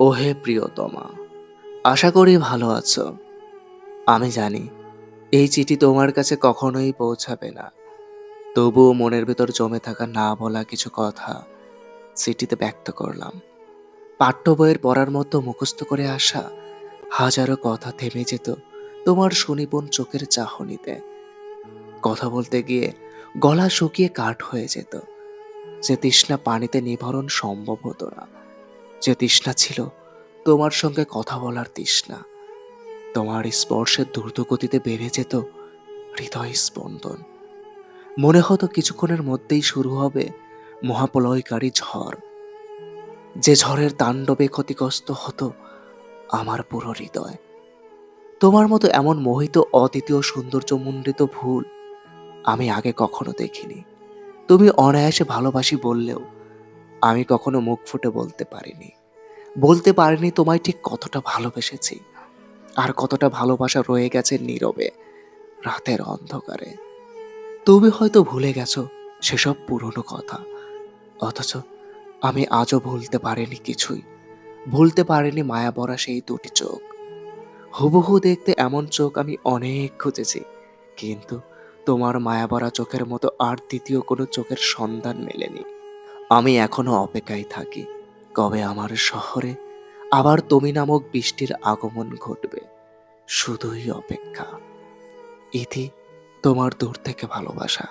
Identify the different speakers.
Speaker 1: ওহে প্রিয়তমা, আশা করি ভালো আছো। আমি জানি এই চিঠি তোমার কাছে কখনোই পৌঁছাবে না। তবুও মনের ভেতর জমে থাকা না বলা কিছু কথা চিঠিতে ব্যক্ত করলাম। পাঠ্য বইয়ের পড়ার মতো মুখস্থ করে আসা হাজারো কথা থেমে যেত তোমার সুনিপুণ চোখের চাহনিতে। কথা বলতে গিয়ে গলা শুকিয়ে কাঠ হয়ে যেত। যে তৃষ্ণা পানিতে নিভরণ সম্ভব হতো না, যে তৃষ্ণা ছিল তোমার সঙ্গে কথা বলার তৃষ্ণা। তোমার স্পর্শের দ্রুত গতিতে বেড়ে যেত হৃদয় স্পন্দন। মনে হতো কিছুক্ষণের মধ্যেই শুরু হবে মহাপ্রলয়কারী ঝড়, যে ঝড়ের তাণ্ডবে ক্ষতিগ্রস্ত হতো আমার পুরো হৃদয়। তোমার মতো এমন মোহিত অদ্বিতীয় সৌন্দর্যমণ্ডিত ফুল আমি আগে কখনো দেখিনি। তুমি অনায়াসে ভালোবাসি বললেও আমি কখনো মুখ ফুটে বলতে পারিনি তোমায় ঠিক কতটা ভালোবেসেছি, আর কতটা ভালোবাসা রয়ে গেছে নীরবে রাতের অন্ধকারে। তুমি হয়তো ভুলে গেছো সেসব পুরনো কথা, অথচ আমি আজও ভুলতে পারিনি কিছুই। ভুলতে পারিনি মায়া ভরা সেই দুটি চোখ। হুবহু দেখতে এমন চোখ আমি অনেক খুঁজেছি, কিন্তু তোমার মায়া ভরা চোখের মতো আর দ্বিতীয় কোনো চোখের সন্ধান মেলেনি। আমি এখনো অপেক্ষায় থাকি, কবে আমার শহরে আবার তুমি নামক বৃষ্টির আগমন ঘটবে। শুধুই অপেক্ষা। ইতি, তোমার দূর থেকে ভালোবাসা।